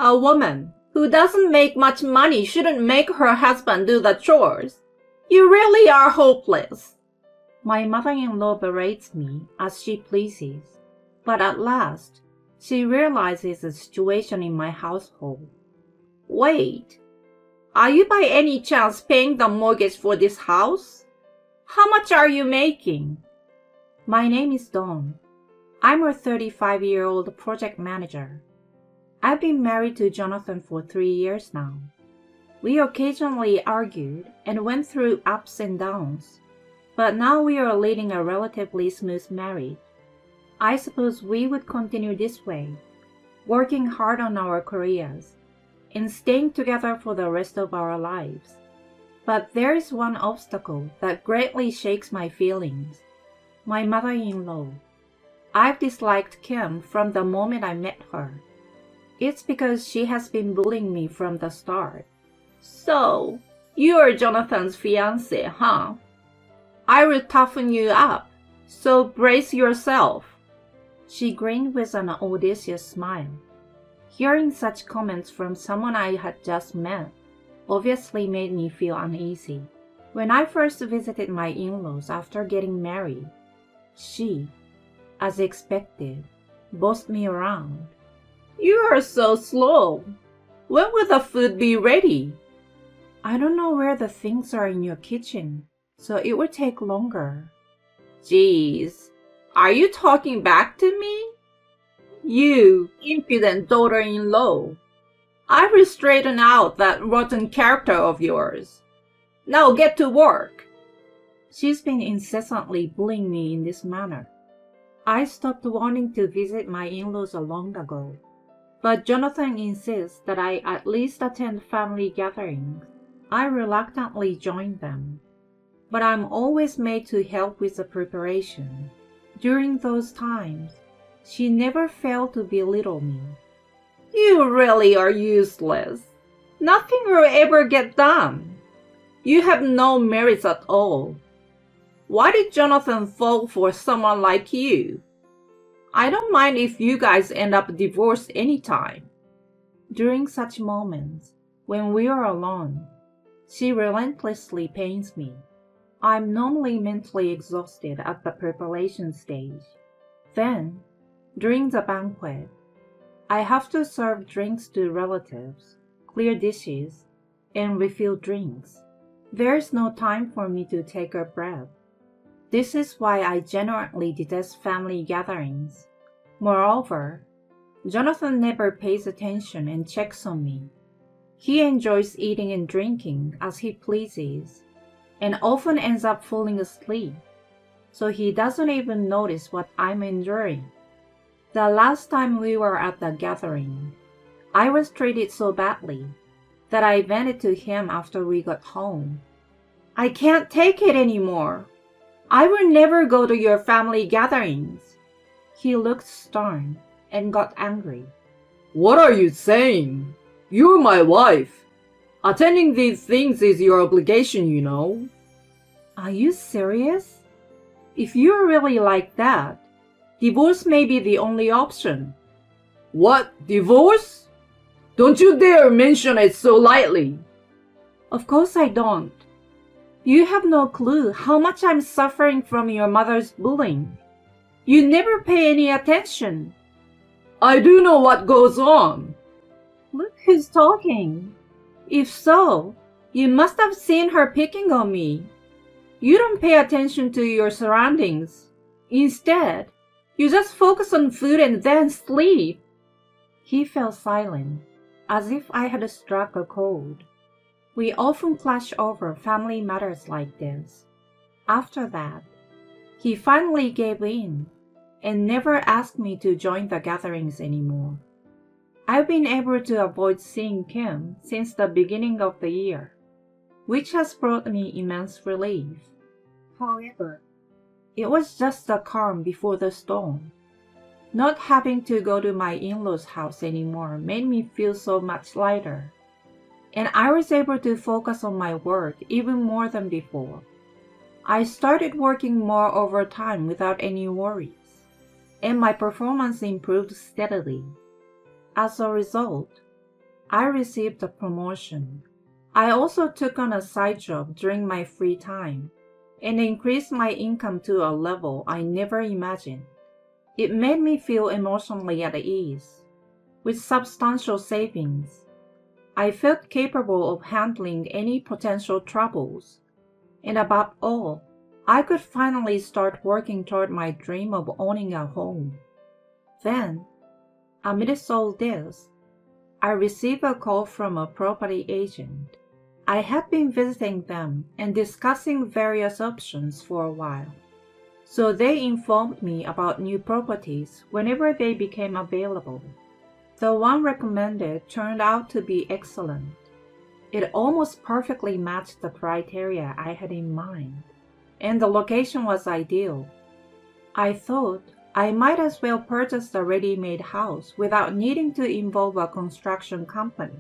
A woman who doesn't make much money shouldn't make her husband do the chores. You really are hopeless. My mother-in-law berates me as she pleases, but at last, she realizes the situation in my household. Wait, are you by any chance paying the mortgage for this house? How much are you making? My name is Dawn. I'm a 35-year-old project manager. I've been married to Jonathan for 3 years now. We occasionally argued and went through ups and downs, but now we are leading a relatively smooth marriage. I suppose we would continue this way, working hard on our careers and staying together for the rest of our lives. But there is one obstacle that greatly shakes my feelings. My mother-in-law. I've disliked Kim from the moment I met her. It's because she has been bullying me from the start. So, you're Jonathan's fiancé, huh? I will toughen you up, so brace yourself. She grinned with an audacious smile. Hearing such comments from someone I had just met obviously made me feel uneasy. When I first visited my in-laws after getting married, she, as expected, bossed me around. You are so slow. When will the food be ready? I don't know where the things are in your kitchen, so it will take longer. Geez, are you talking back to me? You impudent daughter-in-law. I will straighten out that rotten character of yours. Now get to work. She's been incessantly bullying me in this manner. I stopped wanting to visit my in-laws long ago, but Jonathan insists that I at least attend family gatherings. I reluctantly join them, but I'm always made to help with the preparation. During those times, she never failed to belittle me. You really are useless. Nothing will ever get done. You have no merits at all. Why did Jonathan fall for someone like you? I don't mind if you guys end up divorced anytime. During such moments, when we are alone, she relentlessly pains me. I'm normally mentally exhausted at the preparation stage. Then, during the banquet, I have to serve drinks to relatives, clear dishes, and refill drinks. There's no time for me to take a breath. This is why I genuinely detest family gatherings. Moreover, Jonathan never pays attention and checks on me. He enjoys eating and drinking as he pleases, and often ends up falling asleep, so he doesn't even notice what I'm enduring. The last time we were at the gathering, I was treated so badly that I vented to him after we got home. I can't take it anymore. I will never go to your family gatherings. He looked stern and got angry. What are you saying? You're my wife. Attending these things is your obligation, you know. Are you serious? If you're really like that, divorce may be the only option. What? Divorce? Don't you dare mention it so lightly. Of course I don't. You have no clue how much I'm suffering from your mother's bullying. You never pay any attention. I do know what goes on. Look who's talking. If so, you must have seen her picking on me. You don't pay attention to your surroundings. Instead, you just focus on food and then sleep. He fell silent, as if I had struck a chord. We often clash over family matters like this. After that, he finally gave in and never asked me to join the gatherings anymore. I've been able to avoid seeing Kim since the beginning of the year, which has brought me immense relief. However, it was just the calm before the storm. Not having to go to my in-laws' house anymore made me feel so much lighter, and I was able to focus on my work even more than before. I started working more overtime without any worries, and my performance improved steadily. As a result, I received a promotion. I also took on a side job during my free time and increased my income to a level I never imagined. It made me feel emotionally at ease. With substantial savings, I felt capable of handling any potential troubles. And above all, I could finally start working toward my dream of owning a home. Then, amidst all this, I received a call from a property agent. I had been visiting them and discussing various options for a while. So they informed me about new properties whenever they became available. The one recommended turned out to be excellent. It almost perfectly matched the criteria I had in mind, and the location was ideal. I thought I might as well purchase the ready-made house without needing to involve a construction company.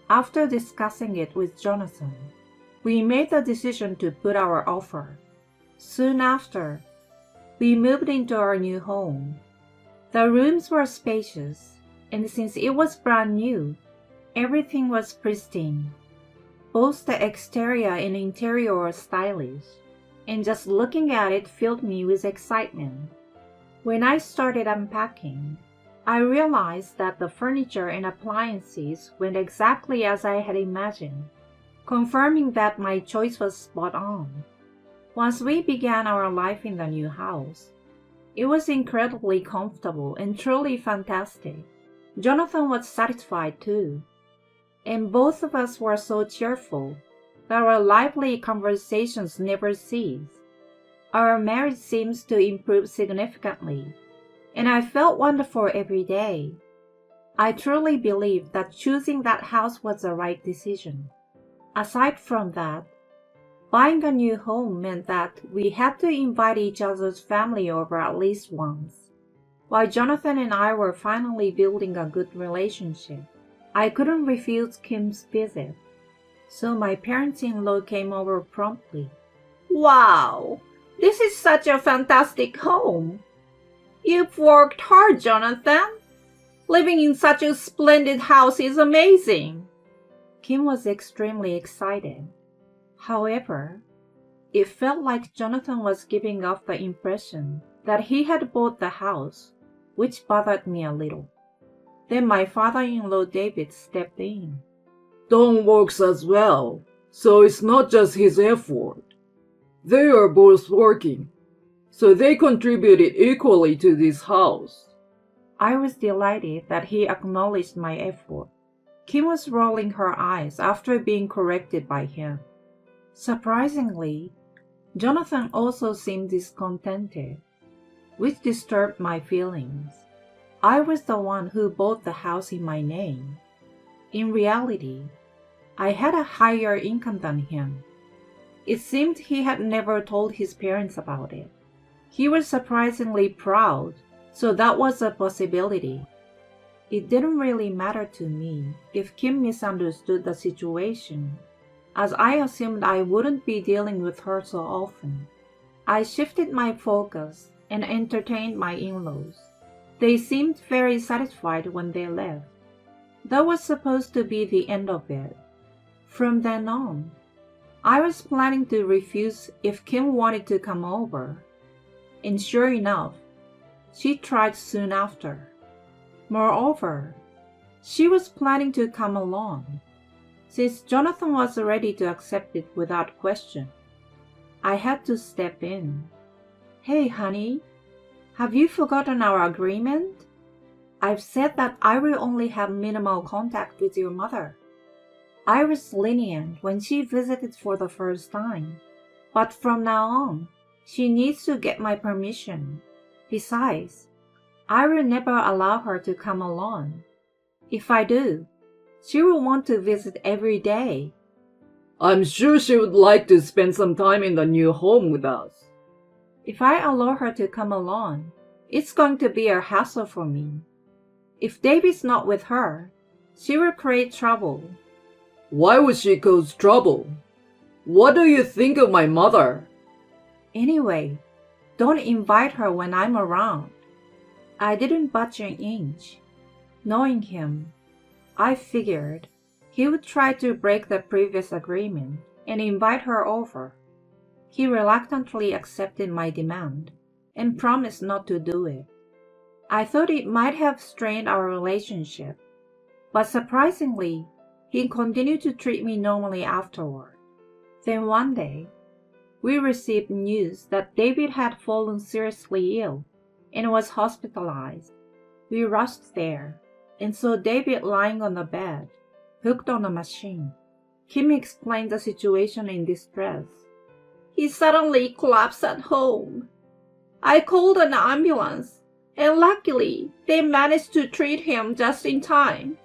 After discussing it with Jonathan, we made the decision to put our offer. Soon after, we moved into our new home. The rooms were spacious, and since it was brand new, everything was pristine. Both the exterior and interior were stylish, and just looking at it filled me with excitement. When I started unpacking, I realized that the furniture and appliances went exactly as I had imagined, confirming that my choice was spot on. Once we began our life in the new house, it was incredibly comfortable and truly fantastic. Jonathan was satisfied too, and both of us were so cheerful that our lively conversations never ceased. Our marriage seems to improve significantly, and I felt wonderful every day. I truly believe that choosing that house was the right decision. Aside from that, buying a new home meant that we had to invite each other's family over at least once. While Jonathan and I were finally building a good relationship, I couldn't refuse Kim's visit, so my parents-in-law came over promptly. "Wow! This is such a fantastic home! You've worked hard, Jonathan! Living in such a splendid house is amazing!" Kim was extremely excited. However, it felt like Jonathan was giving off the impression that he had bought the house, which bothered me a little. Then my father-in-law David stepped in. Don works as well, so it's not just his effort. They are both working, so they contributed equally to this house. I was delighted that he acknowledged my effort. Kim was rolling her eyes after being corrected by him. Surprisingly, Jonathan also seemed discontented, which disturbed my feelings. I was the one who bought the house in my name. In reality, I had a higher income than him. It seemed he had never told his parents about it. He was surprisingly proud, so that was a possibility. It didn't really matter to me if Kim misunderstood the situation, as I assumed I wouldn't be dealing with her so often. I shifted my focus and entertained my in-laws. They seemed very satisfied when they left. That was supposed to be the end of it. From then on, I was planning to refuse if Kim wanted to come over. And sure enough, she tried soon after. Moreover, she was planning to come along. Since Jonathan was ready to accept it without question, I had to step in. "Hey, honey, have you forgotten our agreement? I've said that I will only have minimal contact with your mother. I was lenient when she visited for the first time, but from now on, she needs to get my permission. Besides, I will never allow her to come alone. If I do, she will want to visit every day." I'm sure she would like to spend some time in the new home with us. "If I allow her to come alone, it's going to be a hassle for me. If David's not with her, she will create trouble." Why would she cause trouble? What do you think of my mother? "Anyway, don't invite her when I'm around." I didn't budge an inch. Knowing him, I figured he would try to break the previous agreement and invite her over. He reluctantly accepted my demand and promised not to do it. I thought it might have strained our relationship, but surprisingly, he continued to treat me normally afterward. Then one day, we received news that David had fallen seriously ill and was hospitalized. We rushed there and saw David lying on the bed, hooked on a machine. Kim explained the situation in distress. He suddenly collapsed at home. I called an ambulance, and luckily they managed to treat him just in time.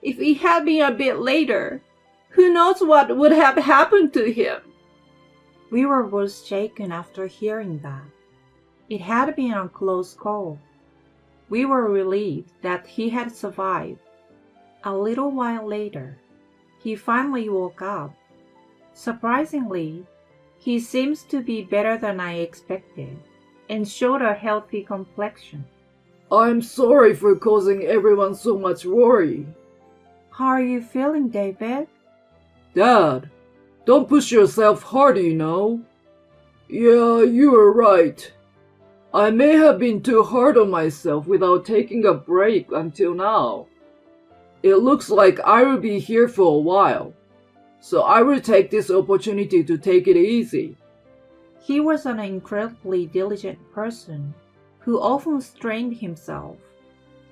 If it had been a bit later, who knows what would have happened to him? We were both shaken after hearing that. It had been a close call. We were relieved that he had survived. A little while later, he finally woke up. Surprisingly, he seems to be better than I expected and showed a healthy complexion. I'm sorry for causing everyone so much worry. How are you feeling, David? Dad, don't push yourself hard, you know. Yeah, you are right. I may have been too hard on myself without taking a break until now. It looks like I will be here for a while, so I will take this opportunity to take it easy. He was an incredibly diligent person who often strained himself.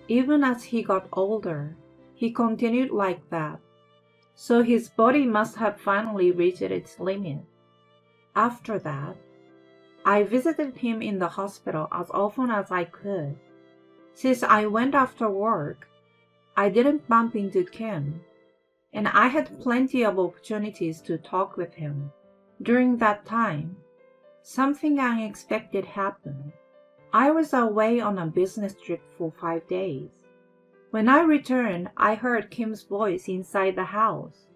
Even as he got older, he continued like that, so his body must have finally reached its limit. After that, I visited him in the hospital as often as I could. Since I went after work, I didn't bump into Kim, and I had plenty of opportunities to talk with him. During that time, something unexpected happened. I was away on a business trip for 5 days. When I returned, I heard Kim's voice inside the house.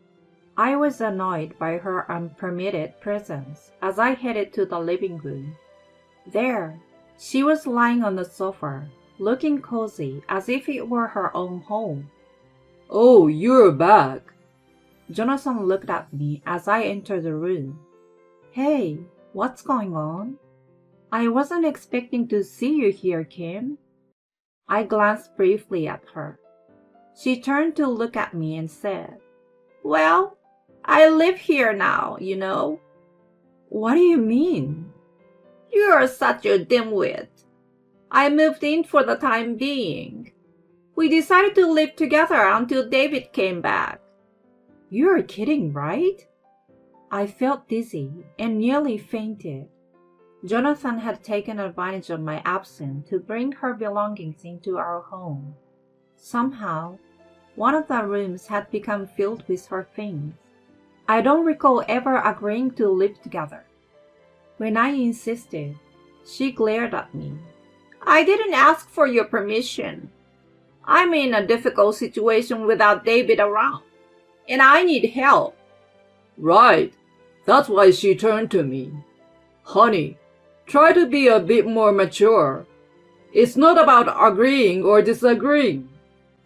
I was annoyed by her unpermitted presence as I headed to the living room. There, she was lying on the sofa, looking cozy as if it were her own home. Oh, you're back. Jonathan looked at me as I entered the room. Hey, what's going on? I wasn't expecting to see you here, Kim. I glanced briefly at her. She turned to look at me and said, Well, I live here now, you know. What do you mean? You're such a dimwit. I moved in for the time being. We decided to live together until David came back. You're kidding, right? I felt dizzy and nearly fainted. Jonathan had taken advantage of my absence to bring her belongings into our home. Somehow, one of the rooms had become filled with her things. I don't recall ever agreeing to live together. When I insisted, she glared at me. I didn't ask for your permission. I'm in a difficult situation without David around, and I need help. Right. That's why she turned to me. Honey, try to be a bit more mature. It's not about agreeing or disagreeing.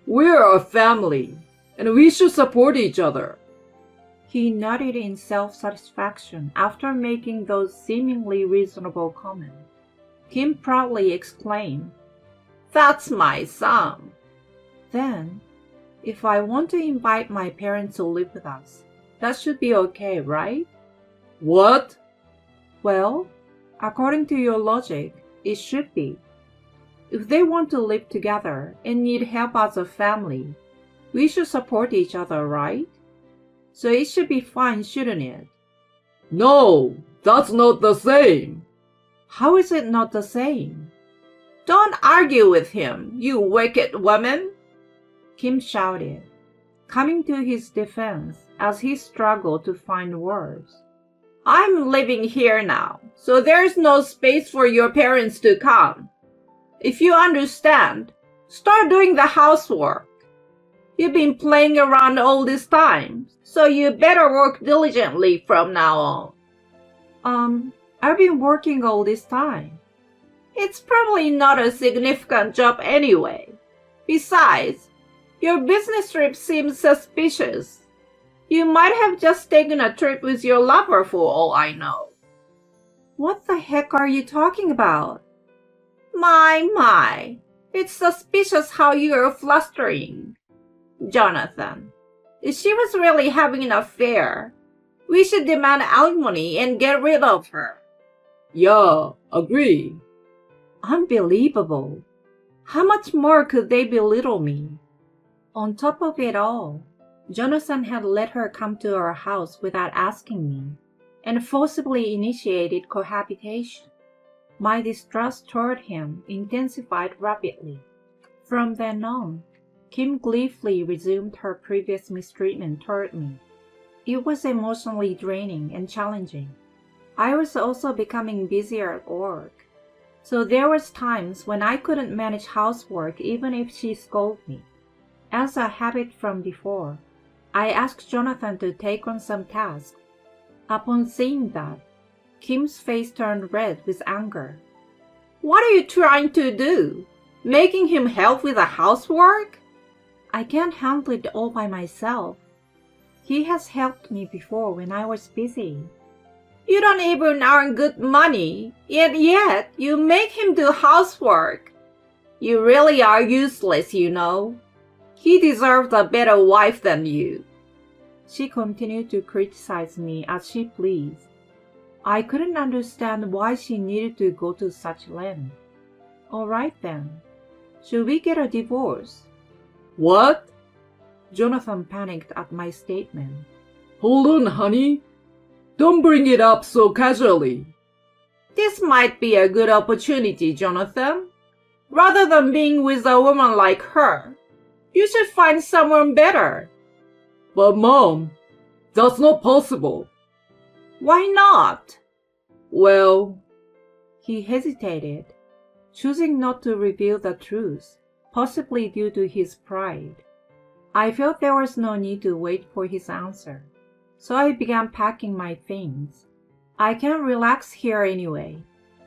We're a family, and we should support each other. He nodded in self-satisfaction after making those seemingly reasonable comments. Kim proudly exclaimed, That's my son. Then, if I want to invite my parents to live with us, that should be okay, right? What? Well, according to your logic, it should be. If they want to live together and need help as a family, we should support each other, right? So it should be fine, shouldn't it? No, that's not the same. How is it not the same? Don't argue with him, you wicked woman, Kim shouted, coming to his defense as he struggled to find words. I'm living here now, so there's no space for your parents to come. If you understand, start doing the housework. You've been playing around all this time, so you better work diligently from now on. I've been working all this time. It's probably not a significant job anyway. Besides, Your business trip seems suspicious. You might have just taken a trip with your lover for all I know. What the heck are you talking about? My. It's suspicious how you're flustering. Jonathan, if she was really having an affair, we should demand alimony and get rid of her. Yeah, agree. Unbelievable. How much more could they belittle me? On top of it all, Jonathan had let her come to our house without asking me and forcibly initiated cohabitation. My distrust toward him intensified rapidly. From then on, Kim gleefully resumed her previous mistreatment toward me. It was emotionally draining and challenging. I was also becoming busier at work, so there was times when I couldn't manage housework even if she scolded me. As a habit from before, I asked Jonathan to take on some tasks. Upon seeing that, Kim's face turned red with anger. What are you trying to do? Making him help with the housework? I can't handle it all by myself. He has helped me before when I was busy. You don't even earn good money, and yet you make him do housework. You really are useless, you know. He deserves a better wife than you. She continued to criticize me as she pleased. I couldn't understand why she needed to go to such length. All right then. Should we get a divorce? What? Jonathan panicked at my statement. Hold on, honey. Don't bring it up so casually. This might be a good opportunity, Jonathan. Rather than being with a woman like her, you should find someone better. But Mom, that's not possible. Why not? Well, he hesitated, choosing not to reveal the truth, possibly due to his pride. I felt there was no need to wait for his answer, so I began packing my things. I can't relax here anyway,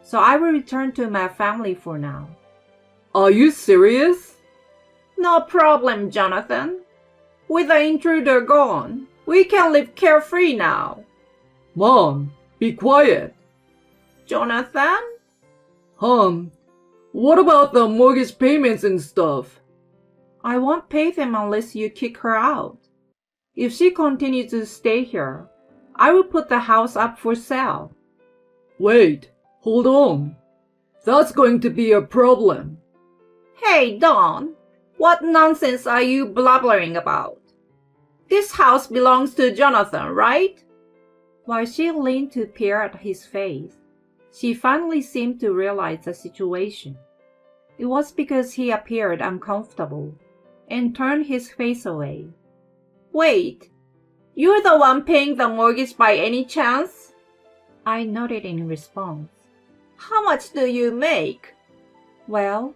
so I will return to my family for now. Are you serious? No problem, Jonathan. With the intruder gone, we can live carefree now. Mom, be quiet. Jonathan? What about the mortgage payments and stuff? I won't pay them unless you kick her out. If she continues to stay here, I will put the house up for sale. Wait, hold on. That's going to be a problem. Hey, Dawn, what nonsense are you blubbering about? This house belongs to Jonathan, right? While she leaned to peer at his face, she finally seemed to realize the situation. It was because he appeared uncomfortable and turned his face away. Wait, you're the one paying the mortgage by any chance? I nodded in response. How much do you make? Well,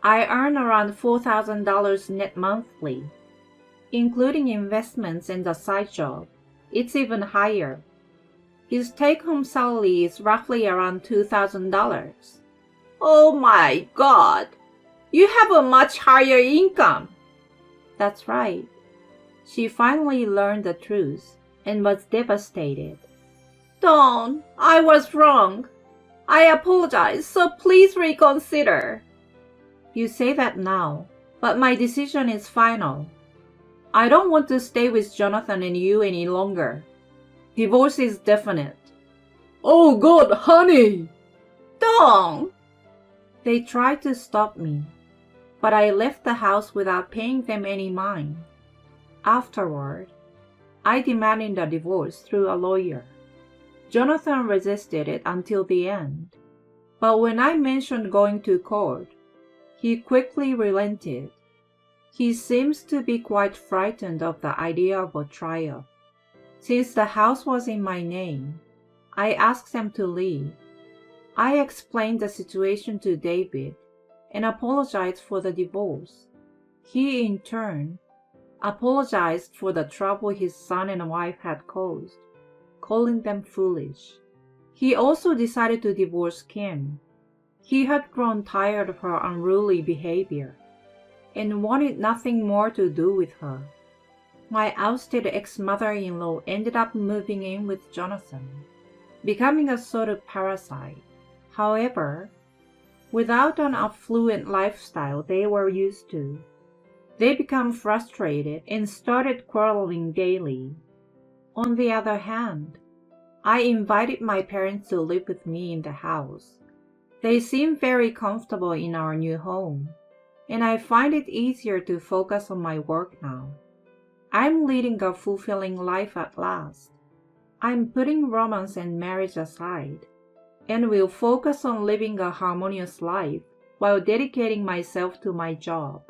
I earn around $4,000 net monthly. Including investments and the side job, it's even higher. His take-home salary is roughly around $2,000. Oh my God! You have a much higher income. That's right. She finally learned the truth and was devastated. Dawn, I was wrong. I apologize, so please reconsider. You say that now, but my decision is final. I don't want to stay with Jonathan and you any longer. Divorce is definite. Oh God, honey! Dawn! They tried to stop me, but I left the house without paying them any mind. Afterward, I demanded a divorce through a lawyer. Jonathan resisted it until the end, but when I mentioned going to court, he quickly relented. He seems to be quite frightened of the idea of a trial. Since the house was in my name, I asked them to leave. I explained the situation to David and apologized for the divorce. He, in turn, apologized for the trouble his son and wife had caused, calling them foolish. He also decided to divorce Kim. He had grown tired of her unruly behavior. and wanted nothing more to do with her. My ousted ex-mother-in-law ended up moving in with Jonathan, becoming a sort of parasite. However, without an affluent lifestyle they were used to, they became frustrated and started quarreling daily. On the other hand, I invited my parents to live with me in the house. They seem very comfortable in our new home, and I find it easier to focus on my work now. I'm leading a fulfilling life at last. I'm putting romance and marriage aside, and will focus on living a harmonious life while dedicating myself to my job.